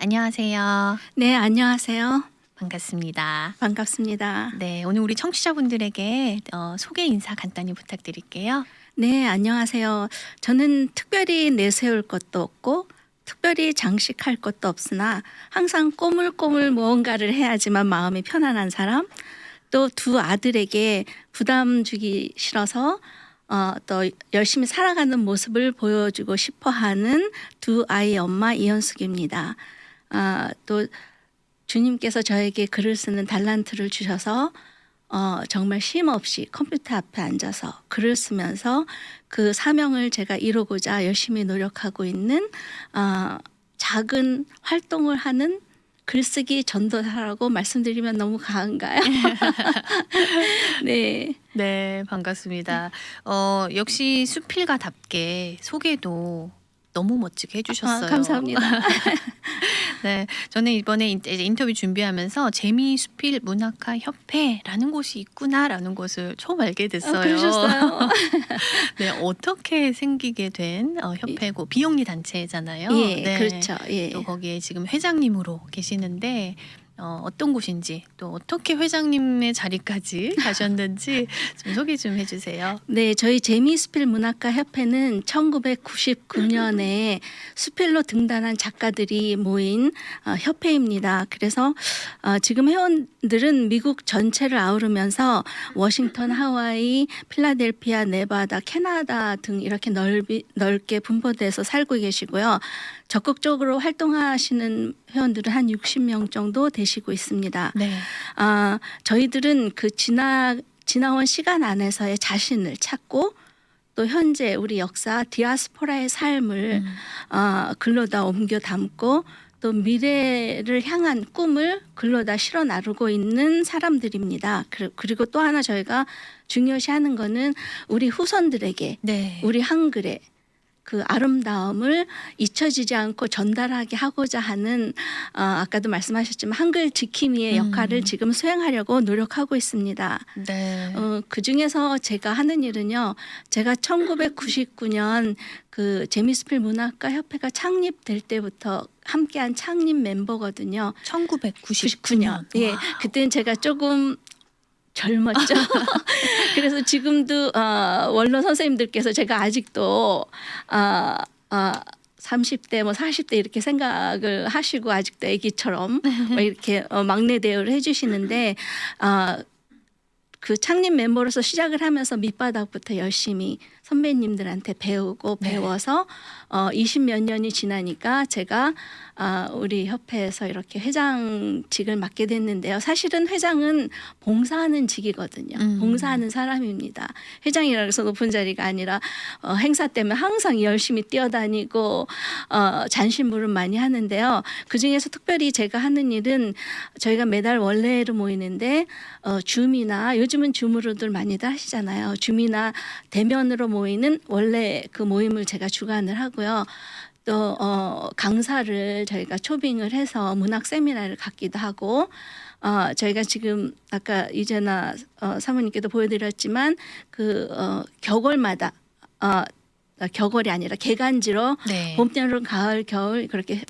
안녕하세요. 네, 안녕하세요. 반갑습니다. 반갑습니다. 네, 오늘 우리 청취자분들에게 소개 인사 간단히 부탁드릴게요. 네, 안녕하세요. 저는 특별히 내세울 것도 없고 특별히 장식할 것도 없으나 항상 꼬물꼬물 무언가를 해야지만 마음이 편안한 사람, 또 두 아들에게 부담 주기 싫어서 또 열심히 살아가는 모습을 보여주고 싶어하는 두 아이의 엄마 이현숙입니다. 또 주님께서 저에게 글을 쓰는 달란트를 주셔서 정말 쉼 없이 컴퓨터 앞에 앉아서 글을 쓰면서 그 사명을 제가 이루고자 열심히 노력하고 있는 작은 활동을 하는 글쓰기 전도사라고 말씀드리면 너무 과한가요? 네. 네, 반갑습니다. 역시 수필가답게 소개도 너무 멋지게 해주셨어요. 감사합니다. 네, 저는 이번에 이제 인터뷰 준비하면서 재미수필 문학화 협회라는 곳이 있구나라는 것을 처음 알게 됐어요. 그러셨어요? 네, 어떻게 생기게 된 협회고 비영리 단체잖아요. 예, 네. 그렇죠. 예. 또 거기에 지금 회장님으로 계시는데 어떤 곳인지 또 어떻게 회장님의 자리까지 가셨는지 좀 소개 좀 해주세요. 네, 저희 재미수필 문학가 협회는 1999년에 수필로 등단한 작가들이 모인 협회입니다. 그래서 지금 회원들은 미국 전체를 아우르면서 워싱턴, 하와이, 필라델피아, 네바다, 캐나다 등 이렇게 넓게 분포돼서 살고 계시고요. 적극적으로 활동하시는 회원들은 한 60명 정도 되시고 있습니다. 네. 저희들은 그 지나온 시간 안에서의 자신을 찾고 또 현재 우리 역사 디아스포라의 삶을 글로다 옮겨 담고 또 미래를 향한 꿈을 글로다 실어 나르고 있는 사람들입니다. 그리고 또 하나 저희가 중요시하는 거는 우리 후손들에게 네. 우리 한글의 그 아름다움을 잊혀지지 않고 전달하게 하고자 하는 아까도 말씀하셨지만 한글 지킴이의 역할을 지금 수행하려고 노력하고 있습니다. 네. 그 중에서 제가 하는 일은요. 제가 1999년 그 재미수필 문학가 협회가 창립될 때부터 함께한 창립 멤버거든요. 1999년. 예, 그때는 제가 조금 젊었죠. 그래서 지금도 원로 선생님들께서 제가 아직도 30대 뭐 40대 이렇게 생각을 하시고 아직도 아기처럼 이렇게 막내 대우를 해주시는데 그 창립 멤버로서 시작을 하면서 밑바닥부터 열심히 선배님들한테 배우고 배워서 20몇 년이 지나니까 제가 우리 협회에서 이렇게 회장직을 맡게 됐는데요. 사실은 회장은 봉사하는 직이거든요. 봉사하는 사람입니다. 회장이라고 해서 높은 자리가 아니라 행사 때문에 항상 열심히 뛰어다니고 잔심부름 많이 하는데요. 그중에서 특별히 제가 하는 일은 저희가 매달 원래로 모이는데 줌이나 요즘은 줌으로들 많이들 하시잖아요. 줌이나 대면으로 모이는 원래 그 모임을 제가 주관을 하고요. 또 강사를 저희가 초빙을 해서 문학 세미나를 갖기도 하고 저희가 지금 아까 이재나 사모님께도 보여드렸지만 그 격월마다 격월이 아니라 개간지로 네. 봄, 여름, 가을, 겨울 그렇게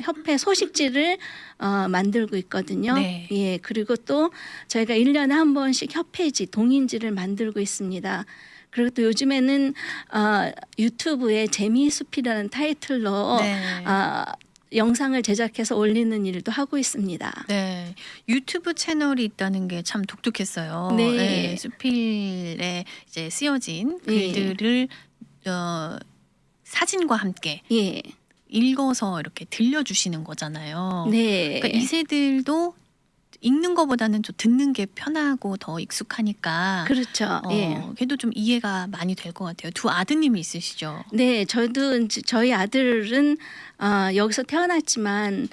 협회 소식지를 만들고 있거든요. 네. 예, 그리고 또 저희가 1년에 한 번씩 협회지 동인지를 만들고 있습니다. 그리고 또 요즘에는 유튜브에 재미숲이라는 타이틀로 네. 영상을 제작해서 올리는 일도 하고 있습니다. 네, 유튜브 채널이 있다는 게 참 독특했어요. 네. 수필에 이제 쓰여진 예. 글들을 사진과 함께 예, 읽어서 이렇게 들려주시는 거잖아요. 네, 그러니까 2세들도 읽는 것보다는 좀 듣는 게 편하고 더 익숙하니까 그렇죠. 예. 그래도 좀 이해가 많이 될 것 같아요. 두 아드님이 있으시죠? 네, 저희 아들은 여기서 태어났지만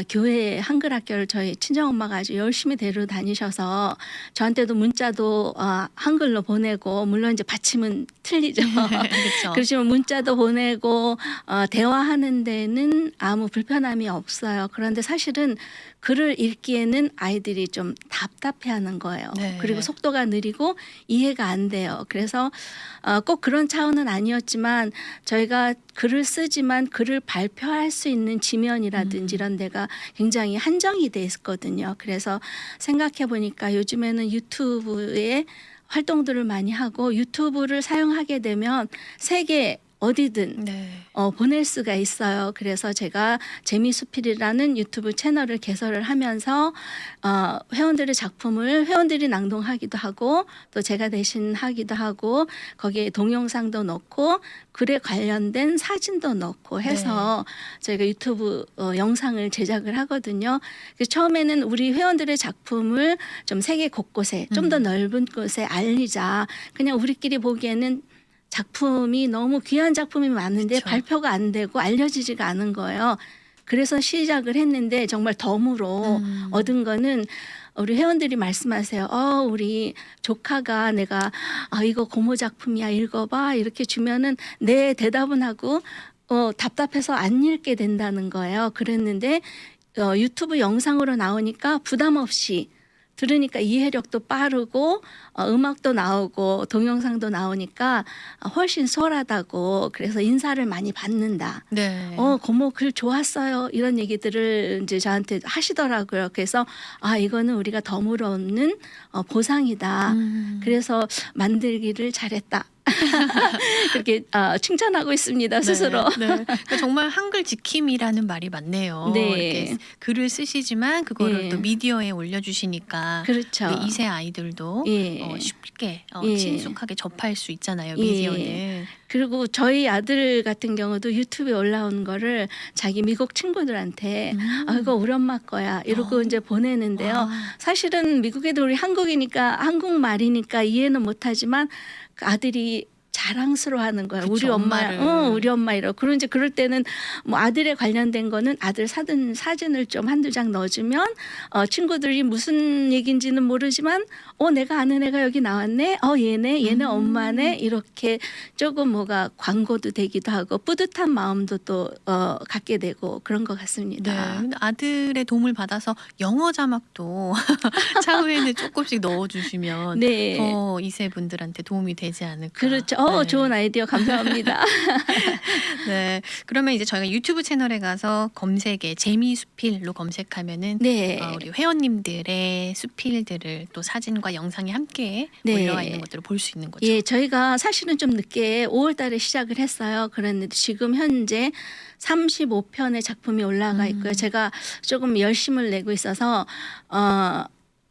교회 한글 학교를 저희 친정엄마가 아주 열심히 데려다니셔서 저한테도 문자도 한글로 보내고 물론 이제 받침은 틀리죠. 그렇죠. 그렇지만 문자도 보내고 대화하는 데는 아무 불편함이 없어요. 그런데 사실은 글을 읽기에는 아이들이 좀 답답해하는 거예요. 네. 그리고 속도가 느리고 이해가 안 돼요. 그래서 꼭 그런 차원은 아니었지만 저희가 글을 쓰지만 글을 발표할 수 있는 지면이라든지 이런 데가 굉장히 한정이 돼 있거든요. 그래서 생각해 보니까 요즘에는 유튜브에 활동들을 많이 하고 유튜브를 사용하게 되면 세계 어디든 네. 보낼 수가 있어요. 그래서 제가 재미수필이라는 유튜브 채널을 개설을 하면서 회원들의 작품을 회원들이 낭독하기도 하고 또 제가 대신 하기도 하고 거기에 동영상도 넣고 글에 관련된 사진도 넣고 해서 저희가 유튜브 영상을 제작을 하거든요. 그래서 처음에는 우리 회원들의 작품을 좀 세계 곳곳에 좀 더 넓은 곳에 알리자. 그냥 우리끼리 보기에는 작품이 너무 귀한 작품이 많은데 그쵸. 발표가 안 되고 알려지지가 않은 거예요. 그래서 시작을 했는데 정말 덤으로 얻은 거는 우리 회원들이 말씀하세요. 우리 조카가 내가 이거 고모 작품이야 읽어봐 이렇게 주면은 네 대답은 하고 답답해서 안 읽게 된다는 거예요. 그랬는데 유튜브 영상으로 나오니까 부담 없이 들으니까 이해력도 빠르고 음악도 나오고 동영상도 나오니까 훨씬 수월하다고 그래서 인사를 많이 받는다. 네. 고모 글 좋았어요. 이런 얘기들을 이제 저한테 하시더라고요. 그래서 이거는 우리가 덤으로 얻는 보상이다. 그래서 만들기를 잘했다. 그렇게 칭찬하고 있습니다 스스로. 네. 그러니까 정말 한글 지킴이라는 말이 맞네요. 네. 이렇게 글을 쓰시지만 그거를 네. 또 미디어에 올려주시니까 그렇죠. 우리 2세 아이들도 예. 쉽게 예. 친숙하게 접할 수 있잖아요. 예. 미디어는. 그리고 저희 아들 같은 경우도 유튜브에 올라온 거를 자기 미국 친구들한테 이거 우리 엄마 거야 이러고 이제 보내는데요. 와. 사실은 미국 애들 우리 한국이니까 한국말이니까 이해는 못하지만 그 아들이 자랑스러워하는 거야. 그쵸, 우리 엄마, 엄마를. 우리 엄마 이러고. 그런 이제 그럴 때는 뭐 아들에 관련된 거는 아들 사진을 좀 한두 장 넣어주면 친구들이 무슨 얘기인지는 모르지만 내가 아는 애가 여기 나왔네. 얘네 엄마네. 이렇게 조금 뭐가 광고도 되기도 하고 뿌듯한 마음도 또 갖게 되고 그런 것 네. 같습니다. 근데 아들의 도움을 받아서 영어 자막도 차후에는 조금씩 넣어주시면 네. 더 2세 분들한테 도움이 되지 않을까. 그렇죠. 네. 좋은 아이디어 감사합니다. 네. 그러면 이제 저희가 유튜브 채널에 가서 검색에 재미수필로 검색하면은 네. 우리 회원님들의 수필들을 또 사진과 영상이 함께 네. 올라와 있는 것들을 볼 수 있는 거죠. 예, 저희가 사실은 좀 늦게 5월 달에 시작을 했어요. 그런데 지금 현재 35편의 작품이 올라가 있고요. 제가 조금 열심을 내고 있어서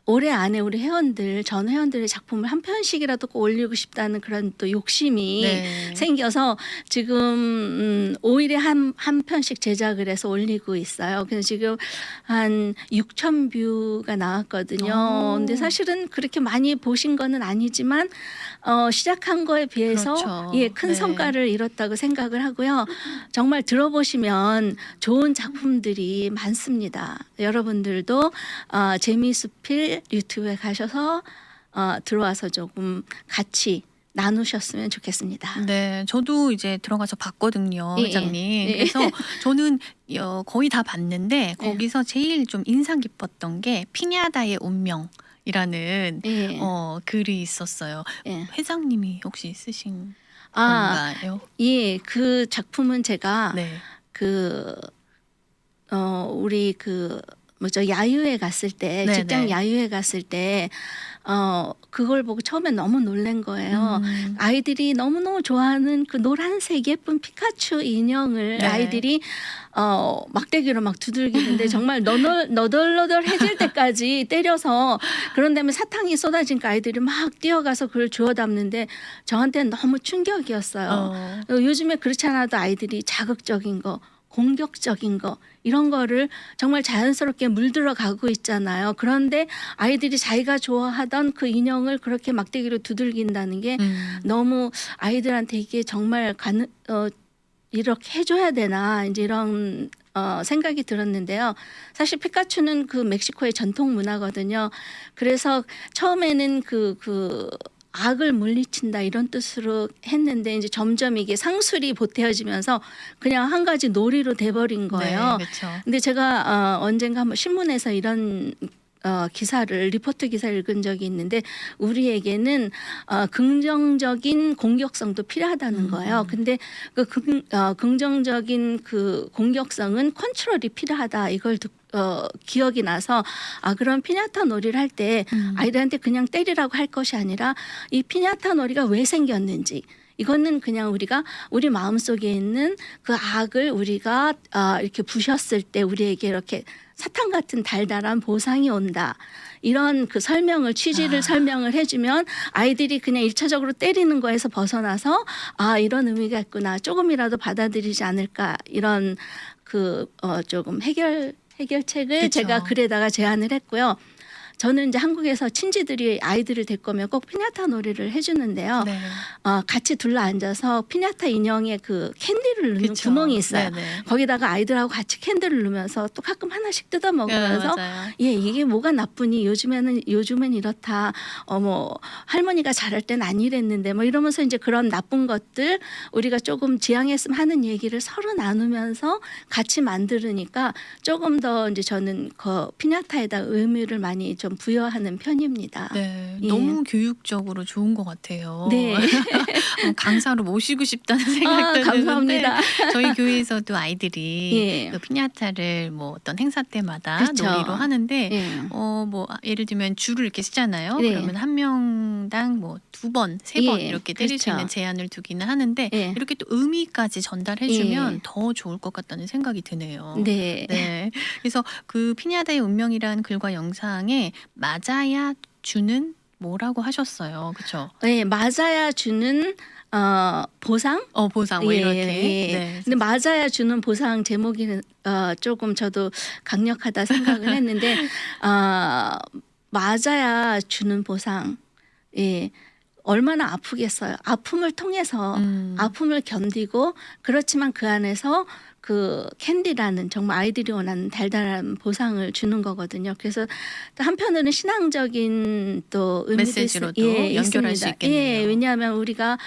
올해 안에 우리 전 회원들의 작품을 한 편씩이라도 꼭 올리고 싶다는 그런 또 욕심이 네. 생겨서 지금 5일에 한 편씩 제작을 해서 올리고 있어요. 그래서 지금 한 6천 뷰가 나왔거든요. 근데 사실은 그렇게 많이 보신 거는 아니지만 시작한 거에 비해서 그렇죠. 큰 네. 성과를 이뤘다고 생각을 하고요. 정말 들어보시면 좋은 작품들이 많습니다. 여러분들도 재미수필 유튜브에 가셔서 들어와서 조금 같이 나누셨으면 좋겠습니다. 네, 저도 이제 들어가서 봤거든요, 예, 회장님. 예. 그래서 저는 거의 다 봤는데 거기서 제일 좀 인상 깊었던 게 피냐다의 운명이라는 예. 글이 있었어요. 예. 회장님이 혹시 쓰신 아, 건가요? 예, 그 작품은 제가 네. 우리 야유회 갔을 때, 네네. 직장 야유회 갔을 때, 그걸 보고 처음에 너무 놀란 거예요. 아이들이 너무너무 좋아하는 그 노란색 예쁜 피카츄 인형을 네. 아이들이 막대기로 막 두들기는데 정말 너덜너덜해질 때까지 때려서 그런 다음에 사탕이 쏟아지니까 아이들이 막 뛰어가서 그걸 주워 담는데 저한테는 너무 충격이었어요. 요즘에 그렇지 않아도 아이들이 자극적인 거, 공격적인 거 이런 거를 정말 자연스럽게 물들어 가고 있잖아요. 그런데 아이들이 자기가 좋아하던 그 인형을 그렇게 막대기로 두들긴다는 게 너무 아이들한테 이게 정말 이렇게 해줘야 되나 이제 이런 생각이 들었는데요. 사실 피카츄는 그 멕시코의 전통 문화거든요. 그래서 처음에는 그 악을 물리친다 이런 뜻으로 했는데 이제 점점 이게 상술이 보태어지면서 그냥 한 가지 놀이로 돼버린 거예요. 네, 그렇죠. 근데 제가 언젠가 한번 신문에서 이런 기사를 리포트 기사를 읽은 적이 있는데 우리에게는 긍정적인 공격성도 필요하다는 거예요. 근데 그 긍정적인 그 공격성은 컨트롤이 필요하다. 이걸 기억이 나서 그럼 피냐타 놀이를 할 때 아이들한테 그냥 때리라고 할 것이 아니라 이 피냐타 놀이가 왜 생겼는지 이거는 그냥 우리가 우리 마음속에 있는 그 악을 우리가 이렇게 부셨을 때 우리에게 이렇게 사탕 같은 달달한 보상이 온다. 이런 그 설명을 취지를 설명을 해주면 아이들이 그냥 일차적으로 때리는 거에서 벗어나서 이런 의미가 있구나. 조금이라도 받아들이지 않을까. 이런 그 조금 해결책을 그쵸. 제가 글에다가 제안을 했고요. 저는 이제 한국에서 친지들이 아이들을 데리고 오면 꼭 피냐타 놀이를 해주는데요. 네. 같이 둘러 앉아서 피냐타 인형에 그 캔디를 넣는 그쵸. 구멍이 있어요. 네네. 거기다가 아이들하고 같이 캔들을 넣으면서 또 가끔 하나씩 뜯어 먹으면서 맞아요. 이게 뭐가 나쁘니 요즘엔 이렇다. 뭐 할머니가 잘할 땐 안 이랬는데 뭐 이러면서 이제 그런 나쁜 것들 우리가 조금 지양했으면 하는 얘기를 서로 나누면서 같이 만들으니까 조금 더 이제 저는 그 피냐타에다 의미를 많이 좀 부여하는 편입니다. 네, 예. 너무 교육적으로 좋은 것 같아요. 네. 강사로 모시고 싶다는 생각도 드는데 감사합니다. 저희 교회에서도 아이들이 예. 그 피냐타를 뭐 어떤 행사 때마다 그쵸. 놀이로 하는데 예. 뭐 예를 들면 줄을 이렇게 쓰잖아요. 네. 그러면 한 명당 뭐 2번, 3번 예, 이렇게 때릴 수 그렇죠. 있는 제한을 두기는 하는데 예. 이렇게 또 의미까지 전달해주면 예. 더 좋을 것 같다는 생각이 드네요. 네. 네. 그래서 그 피냐다의 운명이란 글과 영상에 맞아야 주는 뭐라고 하셨어요. 그렇죠? 네, 맞아야 주는 보상? 보상 뭐 이렇게. 네. 근데 맞아야 주는 보상 제목이 조금 저도 강력하다 생각을 했는데 맞아야 주는 보상. 예. 얼마나 아프겠어요. 아픔을 통해서 아픔을 견디고 그렇지만 그 안에서 그 캔디라는 정말 아이들이 원하는 달달한 보상을 주는 거거든요. 그래서 또 한편으로는 신앙적인 또 의미도 메시지로도 연결할 수 있습니다. 있겠네요. 예, 왜냐하면 우리가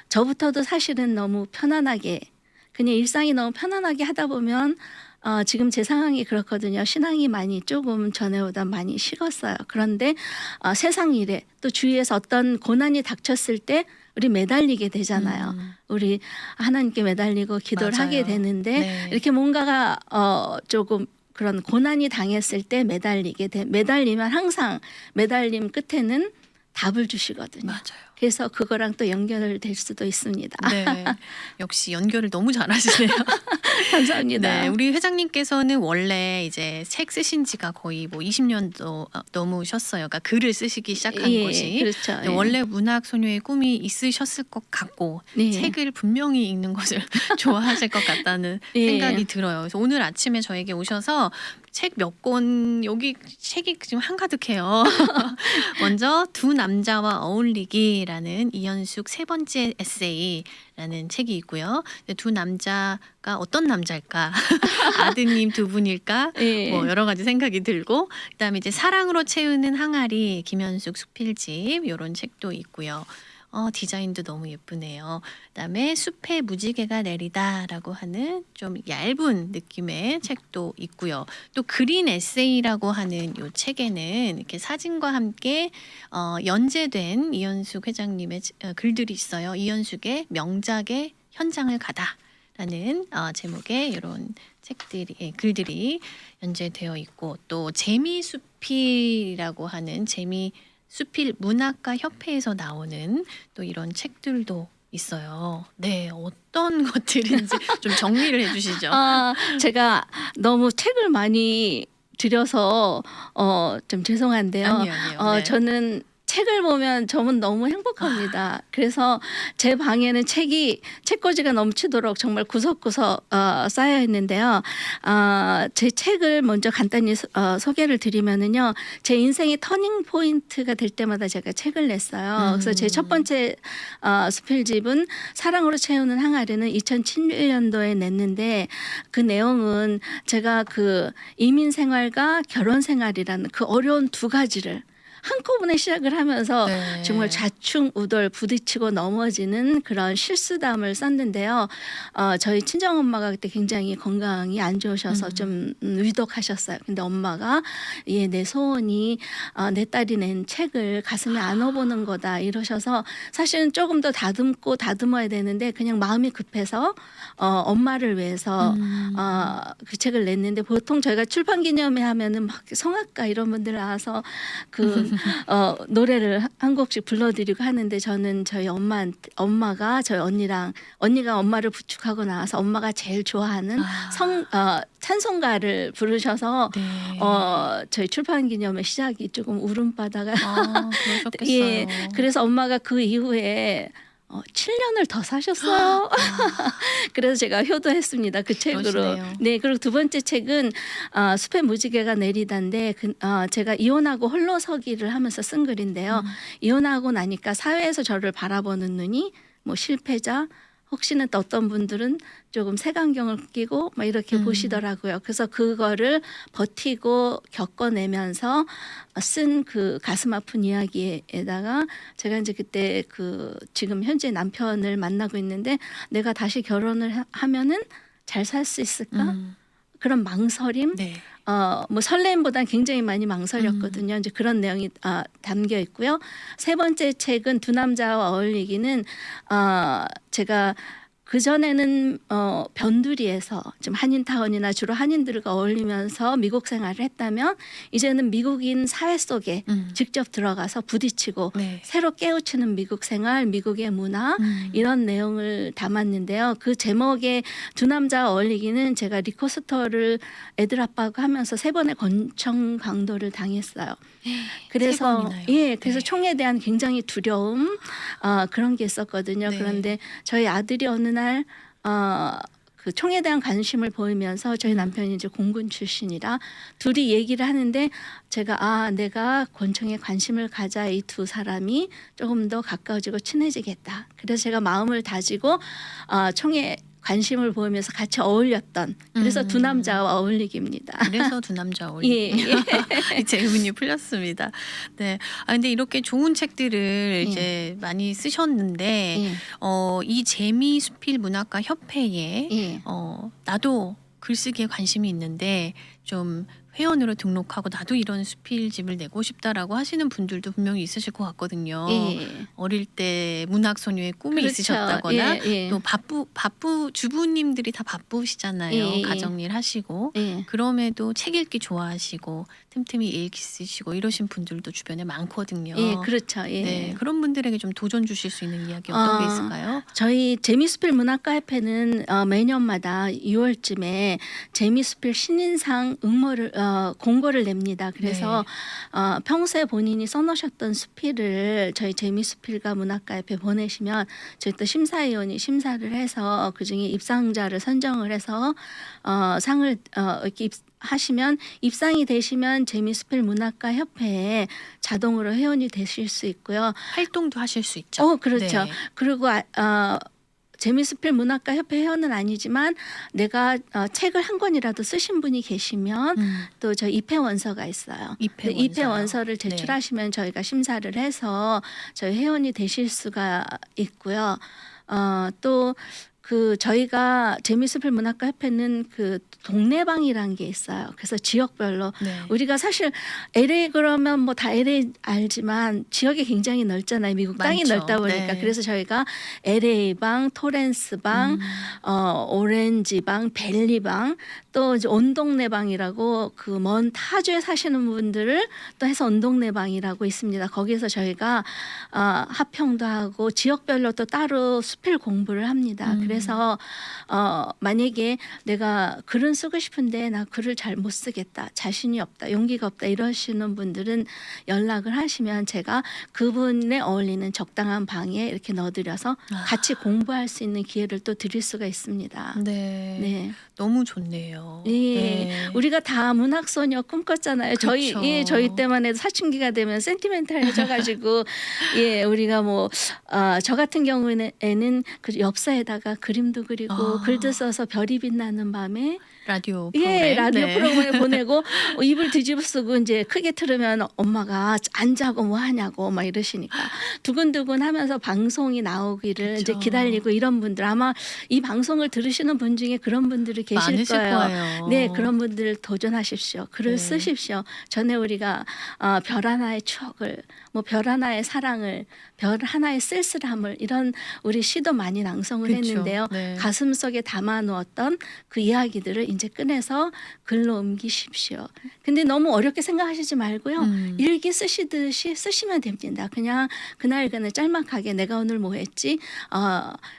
저부터도 사실은 너무 편안하게 그냥 일상이 너무 편안하게 하다 보면 지금 제 상황이 그렇거든요. 신앙이 많이 조금 전에보다 많이 식었어요. 그런데 세상 일에 또 주위에서 어떤 고난이 닥쳤을 때 우리 매달리게 되잖아요. 우리 하나님께 매달리고 기도를 맞아요. 하게 되는데 네. 이렇게 뭔가가 조금 그런 고난이 당했을 때 매달리면 항상 매달림 끝에는 답을 주시거든요. 맞아요. 그래서 그거랑 또 연결될 수도 있습니다. 네. 역시 연결을 너무 잘하시네요. 감사합니다. 네, 우리 회장님께서는 원래 이제 책 쓰신 지가 거의 뭐 20년도 넘으셨어요. 그러니까 글을 쓰시기 시작한 예, 것이. 그렇죠. 근데 예. 원래 문학 소녀의 꿈이 있으셨을 것 같고 네. 책을 분명히 읽는 것을 좋아하실 것 같다는 예. 생각이 들어요. 그래서 오늘 아침에 저에게 오셔서 책 몇 권 여기 책이 지금 한가득해요. 먼저 두 남자와 어울리기라는 이현숙 세 번째 에세이라는 책이 있고요. 두 남자가 어떤 남자일까? 아드님 두 분일까? 예. 뭐 여러 가지 생각이 들고 그다음에 이제 사랑으로 채우는 항아리 김현숙 수필집 이런 책도 있고요. 디자인도 너무 예쁘네요. 그다음에 숲에 무지개가 내리다라고 하는 좀 얇은 느낌의 책도 있고요. 또 그린 에세이라고 하는 이 책에는 이렇게 사진과 함께 연재된 이현숙 회장님의 글들이 있어요. 이현숙의 명작의 현장을 가다라는 제목의 이런 글들이 연재되어 있고 또 재미숲이라고 하는 수필 문학가 협회에서 나오는 또 이런 책들도 있어요. 네, 어떤 것들인지 좀 정리를 해주시죠. 제가 너무 책을 많이 들여서 좀 죄송한데요. 아니요. 네. 저는 책을 보면 저는 너무 행복합니다. 그래서 제 방에는 책꽂이가 넘치도록 정말 구석구석 쌓여 있는데요. 제 책을 먼저 간단히 소개를 드리면은요. 제 인생의 터닝 포인트가 될 때마다 제가 책을 냈어요. 그래서 제 첫 번째 수필집은 사랑으로 채우는 항아리는 2007년도에 냈는데 그 내용은 제가 그 이민 생활과 결혼 생활이라는 그 어려운 두 가지를 한꺼번에 시작을 하면서 네. 정말 좌충우돌 부딪히고 넘어지는 그런 실수담을 썼는데요. 저희 친정엄마가 그때 굉장히 건강이 안 좋으셔서 좀 위독하셨어요. 근데 엄마가 내 소원이 내 딸이 낸 책을 가슴에 안아보는 거다 이러셔서 사실은 조금 더 다듬어야 되는데 그냥 마음이 급해서 엄마를 위해서 그 책을 냈는데 보통 저희가 출판기념회 하면은 막 성악가 이런 분들 나와서 그 노래를 한 곡씩 불러드리고 하는데 저는 저희 엄마가 저희 언니가 엄마를 부축하고 나와서 엄마가 제일 좋아하는 찬송가를 부르셔서 네. 저희 출판기념회 시작이 조금 울음바다가 그러셨겠어요. 예, 그래서 엄마가 그 이후에 7년을 더 사셨어요. 그래서 제가 효도했습니다. 그 책으로. 그러시네요. 네, 그리고 두 번째 책은 숲의 무지개가 내리다인데 제가 이혼하고 홀로 서기를 하면서 쓴 글인데요. 이혼하고 나니까 사회에서 저를 바라보는 눈이 뭐 실패자, 혹시나 또 어떤 분들은 조금 색안경을 끼고 막 이렇게 보시더라고요. 그래서 그거를 버티고 겪어내면서 쓴 그 가슴 아픈 이야기에다가 제가 이제 그때 지금 현재 남편을 만나고 있는데 내가 다시 결혼을 하면은 잘 살 수 있을까? 그런 망설임, 네. 뭐 설렘보다는 굉장히 많이 망설였거든요. 이제 그런 내용이 담겨 있고요. 세 번째 책은 두 남자와 어울리기는 제가 그전에는 변두리에서 지금 한인타운이나 주로 한인들과 어울리면서 미국 생활을 했다면 이제는 미국인 사회 속에 직접 들어가서 부딪히고 네. 새로 깨우치는 미국 생활, 미국의 문화 이런 내용을 담았는데요. 그 제목의 두 남자와 어울리기는 제가 리코스터를 애들 아빠하고 하면서 3번의 권총 강도를 당했어요. 그래서 3번이나요? 그래서 네. 총에 대한 굉장히 두려움 그런 게 있었거든요. 네. 그런데 저희 아들이 어느 날 그 총에 대한 관심을 보이면서 저희 남편이 이제 공군 출신이라 둘이 얘기를 하는데 제가 내가 권총에 관심을 가자 이 두 사람이 조금 더 가까워지고 친해지겠다. 그래서 제가 마음을 다지고 총에 관심을 보이면서 같이 어울렸던 그래서 두 남자와 어울리기입니다. 그래서 두 남자 어울리기. 제 의문이 풀렸습니다. 네. 근데 이렇게 좋은 책들을 이제 많이 쓰셨는데 이 재미 수필 문학가 협회에 나도 글쓰기에 관심이 있는데 좀 회원으로 등록하고 나도 이런 수필집을 내고 싶다라고 하시는 분들도 분명히 있으실 것 같거든요. 어릴 때 문학 소녀의 꿈이 그렇죠. 있으셨다거나 또 주부님들이 다 바쁘시잖아요. 가정일 하시고 그럼에도 책 읽기 좋아하시고 틈틈이 읽기 쓰시고 이러신 분들도 주변에 많거든요. 그렇죠. 네, 그런 분들에게 좀 도전 주실 수 있는 이야기 어떤 게 있을까요? 저희 재미수필 문학가 협회는 매년마다 6월쯤에 재미수필 신인상 공고를 냅니다. 그래서 평소에 본인이 써놓으셨던 수필을 저희 재미수필가 문학가 협회 보내시면 저희 또 심사위원이 심사를 해서 그중에 입상자를 선정을 해서 상을 이렇게 하시면 입상이 되시면 재미수필 문학가 협회에 자동으로 회원이 되실 수 있고요. 활동도 하실 수 있죠. 그렇죠. 네. 그리고 재미수필 문학가 협회 회원은 아니지만 내가 책을 한 권이라도 쓰신 분이 계시면 또 저희 입회 원서가 있어요. 입회 원서를 제출하시면 저희가 심사를 해서 저희 회원이 되실 수가 있고요. 또 저희가 재미수필 문학가 협회는 동네방이라는 게 있어요. 그래서 지역별로 우리가 사실 LA 그러면 뭐 다 LA 알지만 지역이 굉장히 넓잖아요. 미국 땅이 많죠. 넓다 보니까 그래서 저희가 LA방, 토렌스방, 오렌지방, 벨리방 또 이제 온동네방이라고 그 먼 타주에 사시는 분들을 또 해서 온동네방이라고 있습니다. 거기서 저희가 합평도 하고 지역별로 또 따로 수필 공부를 합니다. 그래서 만약에 내가 글은 쓰고 싶은데 나 글을 잘 못 쓰겠다, 자신이 없다, 용기가 없다 이러시는 분들은 연락을 하시면 제가 그분에 어울리는 적당한 방에 이렇게 넣어드려서 같이 공부할 수 있는 기회를 또 드릴 수가 있습니다. 네. 너무 좋네요. 우리가 다 문학소녀 꿈꿨잖아요. 그렇죠. 저희 때만 해도 사춘기가 되면 센티멘탈해져가지고 우리가 뭐 저 같은 경우에는 그 엽서에다가 그림도 그리고 글도 써서 별이 빛나는 밤에 라디오 예, 프로그램. 라디오 네. 프로그램을 보내고 입을 뒤집어 쓰고 이제 크게 틀으면 엄마가 안 자고 뭐 하냐고 막 이러시니까 두근두근 하면서 방송이 나오기를 이제 그쵸. 기다리고 이런 분들 아마 이 방송을 들으시는 분 중에 그런 분들이 계실 많으실 거예요. 네, 그런 분들 도전하십시오. 글을 네. 쓰십시오. 전에 우리가 별 하나의 추억을 뭐 별 하나의 사랑을 별 하나의 쓸쓸함을 이런 우리 시도 많이 낭송을 그쵸. 했는데요. 네. 가슴 속에 담아놓았던 그 이야기들을 이제 꺼내서 글로 옮기십시오. 근데 너무 어렵게 생각하시지 말고요. 일기 쓰시듯이 쓰시면 됩니다. 그냥 그날 짤막하게 내가 오늘 뭐 했지?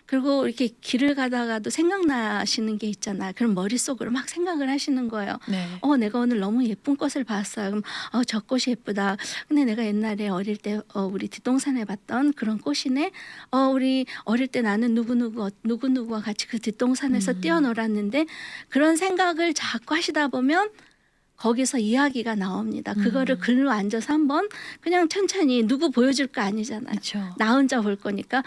그리고 이렇게 길을 가다가도 생각나시는 게 있잖아요. 그럼 머릿속으로 막 생각을 하시는 거예요. 네. 내가 오늘 너무 예쁜 꽃을 봤어요. 그럼 저 꽃이 예쁘다. 근데 내가 옛날에 어릴 때 우리 뒷동산에 봤던 그런 꽃이네. 우리 어릴 때 나는 누구누구와 같이 그 뒷동산에서 뛰어놀았는데 그런 생각을 자꾸 하시다 보면 거기서 이야기가 나옵니다. 그거를 글로 앉아서 한번 그냥 천천히 누구 보여줄 거 아니잖아요. 그렇죠. 나 혼자 볼 거니까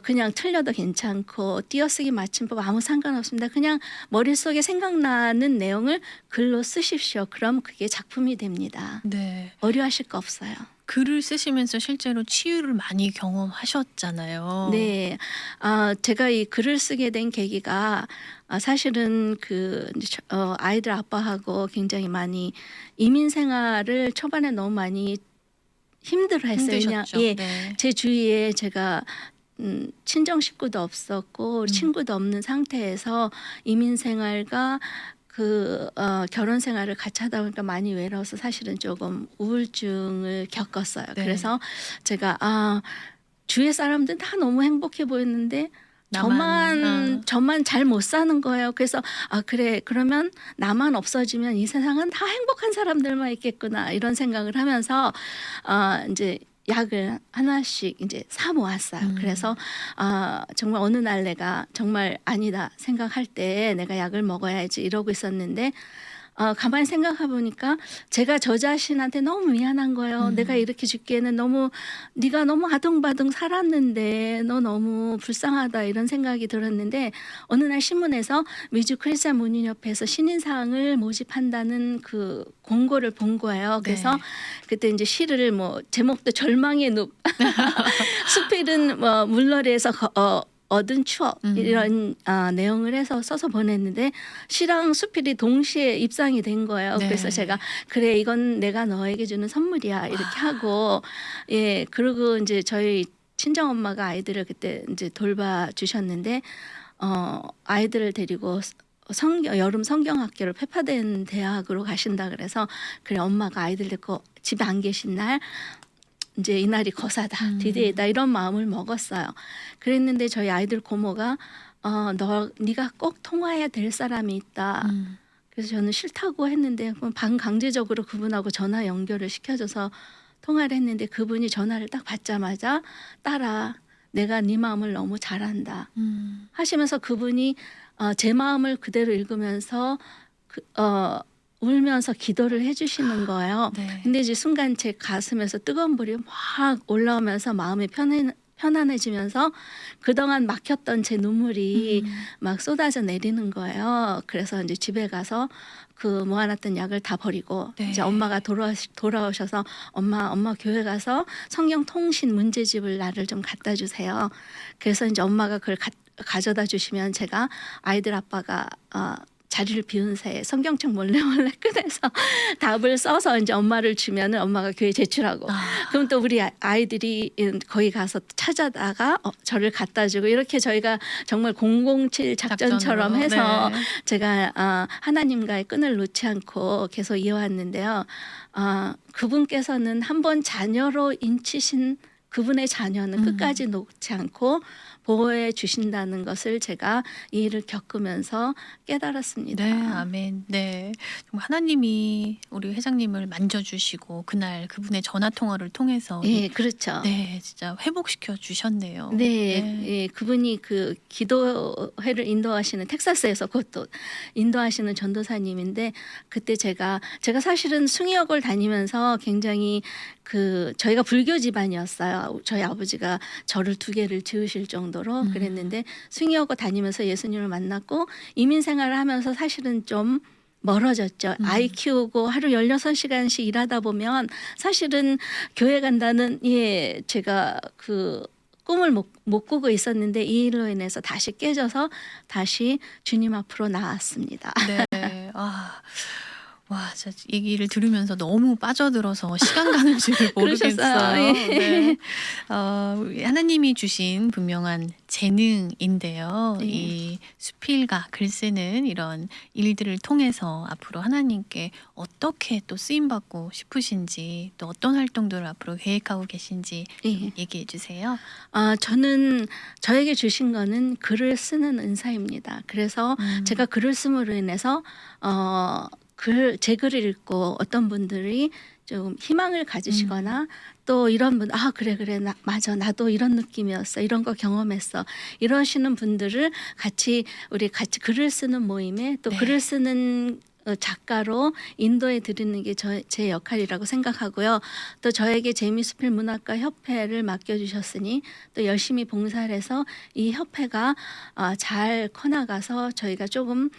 그냥 틀려도 괜찮고 띄어쓰기 맞춤법 아무 상관없습니다. 그냥 머릿속에 생각나는 내용을 글로 쓰십시오. 그럼 그게 작품이 됩니다. 네. 어려워하실 거 없어요. 글을 쓰시면서 실제로 치유를 많이 경험하셨잖아요. 네, 제가 이 글을 쓰게 된 계기가 사실은 아이들 아빠하고 굉장히 많이 이민 생활을 초반에 너무 많이 힘들어했어요. 힘드셨죠. 예, 네. 제 주위에 제가 친정 식구도 없었고 친구도 없는 상태에서 이민 생활과 결혼 생활을 같이 하다 보니까 많이 외로워서 사실은 조금 우울증을 겪었어요. 네. 그래서 제가 주위 사람들은 다 너무 행복해 보였는데 저만 잘 못 사는 거예요. 그래서 그래 그러면 나만 없어지면 이 세상은 다 행복한 사람들만 있겠구나 이런 생각을 하면서 이제 약을 하나씩 이제 사 모았어요. 그래서 정말 어느 날 내가 정말 아니다 생각할 때 내가 약을 먹어야지 이러고 있었는데 가만히 생각해 보니까 제가 저 자신한테 너무 미안한 거예요. 내가 이렇게 죽기에는 네가 너무 아둥바둥 살았는데 너 너무 불쌍하다 이런 생각이 들었는데 어느 날 신문에서 미주 크리스찬 문인협회에서 신인상을 모집한다는 그 공고를 본 거예요. 그래서 네. 그때 이제 시를 제목도 절망의 늪 수필은 물놀이에서 얻은 추억 이런 내용을 해서 써서 보냈는데 시랑 수필이 동시에 입상이 된 거예요. 네. 그래서 제가 그래 이건 내가 너에게 주는 선물이야 이렇게 하고 예 그리고 이제 저희 친정 엄마가 아이들을 그때 이제 돌봐 주셨는데 아이들을 데리고 여름 성경학교를 페파덴 대학으로 가신다 그래서 그래 엄마가 아이들 데리고 집에 안 계신 날 이제 이날이 거사다 디데이다 이런 마음을 먹었어요. 그랬는데 저희 아이들 고모가 네가 꼭 통화해야 될 사람이 있다. 그래서 저는 싫다고 했는데 반강제적으로 그분하고 전화 연결을 시켜줘서 통화를 했는데 그분이 전화를 딱 받자마자 딸아 내가 네 마음을 너무 잘 안다 하시면서 그분이 제 마음을 그대로 읽으면서 울면서 기도를 해주시는 거예요. 네. 근데 이제 순간 제 가슴에서 뜨거운 불이 막 올라오면서 마음이 편안해지면서 그동안 막혔던 제 눈물이 막 쏟아져 내리는 거예요. 그래서 이제 집에 가서 모아놨던 약을 다 버리고 네. 이제 엄마가 돌아오셔서 엄마 교회 가서 성경 통신 문제집을 나를 좀 갖다 주세요. 그래서 이제 엄마가 그걸 가져다 주시면 제가 아이들 아빠가 자리를 비운 사이에 성경책 몰래 꺼내서 답을 써서 이제 엄마를 주면은 엄마가 교회 제출하고 그럼 또 우리 아이들이 거기 가서 찾아다가 저를 갖다 주고 이렇게 저희가 정말 007 작전처럼 작전으로. 해서 네. 제가 하나님과의 끈을 놓지 않고 계속 이어왔는데요. 그분께서는 한번 자녀로 인치신 그분의 자녀는 끝까지 놓지 않고 보호해 주신다는 것을 제가 이 일을 겪으면서 깨달았습니다. 네, 아멘. 네, 정말 하나님이 우리 회장님을 만져주시고 그날 그분의 전화 통화를 통해서 예, 그렇죠. 네, 진짜 회복시켜 주셨네요. 네, 예, 그분이 그 기도회를 인도하시는 텍사스에서 그것도 인도하시는 전도사님인데 그때 제가 사실은 숭의역을 다니면서 굉장히 저희가 불교 집안이었어요. 저희 아버지가 절을 2개를 지으실 정도로 정도로 그랬는데 승희하고 다니면서 예수님을 만났고 이민 생활을 하면서 사실은 좀 멀어졌죠. 아이 키우고 하루 16시간씩 일하다 보면 사실은 교회 간다는 제가 그 꿈을 못 꾸고 있었는데 이 일로 인해서 다시 깨져서 다시 주님 앞으로 나왔습니다. 네. 와, 진짜 얘기를 들으면서 너무 빠져들어서 시간 가는 줄을 모르겠어요. 그러셨어요. 네. 하나님이 주신 분명한 재능인데요. 네. 이 수필과 글 쓰는 이런 일들을 통해서 앞으로 하나님께 어떻게 또 쓰임받고 싶으신지 또 어떤 활동들을 앞으로 계획하고 계신지 네. 얘기해 주세요. 저는 저에게 주신 거는 글을 쓰는 은사입니다. 그래서 제가 글을 씀으로 인해서 제 글을 읽고 어떤 분들이 좀 희망을 가지시거나 또 이런 분, 그래, 맞아, 나도 이런 느낌이었어, 이런 거 경험했어, 이러시는 분들을 우리 같이 글을 쓰는 모임에 또 네. 글을 쓰는 작가로 인도해 드리는 게 제 역할이라고 생각하고요. 또 저에게 재미수필 문학가 협회를 맡겨주셨으니 또 열심히 봉사를 해서 이 협회가 잘 커나가서 저희가 조금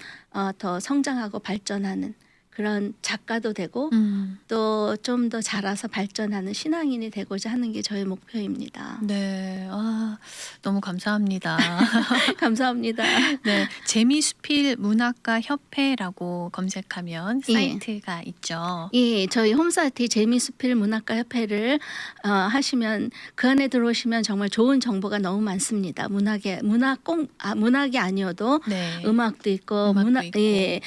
더 성장하고 발전하는 그런 작가도 되고 또 좀 더 자라서 발전하는 신앙인이 되고자 하는 게 저의 목표입니다. 네. 너무 감사합니다. 감사합니다. 네, 재미수필 문학가 협회라고 검색하면 예. 사이트가 있죠. 예, 저희 홈사이트 재미수필 문학가 협회를 하시면 그 안에 들어오시면 정말 좋은 정보가 너무 많습니다. 문학이 아니어도 네. 음악도 있고 음악도 있고.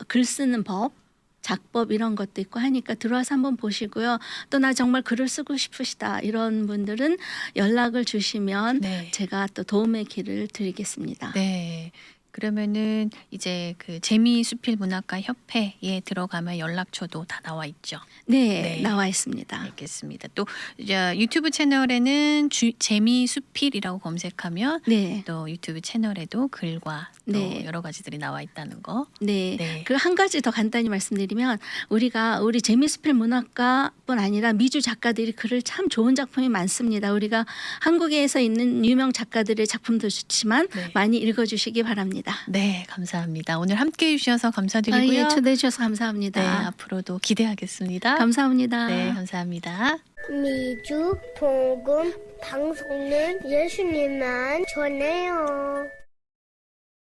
글 쓰는 법, 작법 이런 것도 있고 하니까 들어와서 한번 보시고요. 또 나 정말 글을 쓰고 싶으시다 이런 분들은 연락을 주시면 네. 제가 또 도움의 길을 드리겠습니다. 네. 그러면은 이제 그 재미수필 문학가 협회에 들어가면 연락처도 다 나와 있죠. 네, 네. 나와 있습니다. 알겠습니다. 또 이제 유튜브 채널에는 재미수필이라고 검색하면 네. 또 유튜브 채널에도 글과 또 네. 여러 가지들이 나와 있다는 거. 네. 네. 그 한 가지 더 간단히 말씀드리면 우리 재미수필 문학가뿐 아니라 미주 작가들이 글을 참 좋은 작품이 많습니다. 우리가 한국에서 있는 유명 작가들의 작품도 좋지만 네. 많이 읽어주시기 바랍니다. 네, 감사합니다. 오늘 함께 해주셔서 감사드리고요. 예, 초대해 주셔서 감사합니다. 네, 앞으로도 기대하겠습니다. 감사합니다. 네, 감사합니다. 미주 복음 방송은 예수님만 전해요.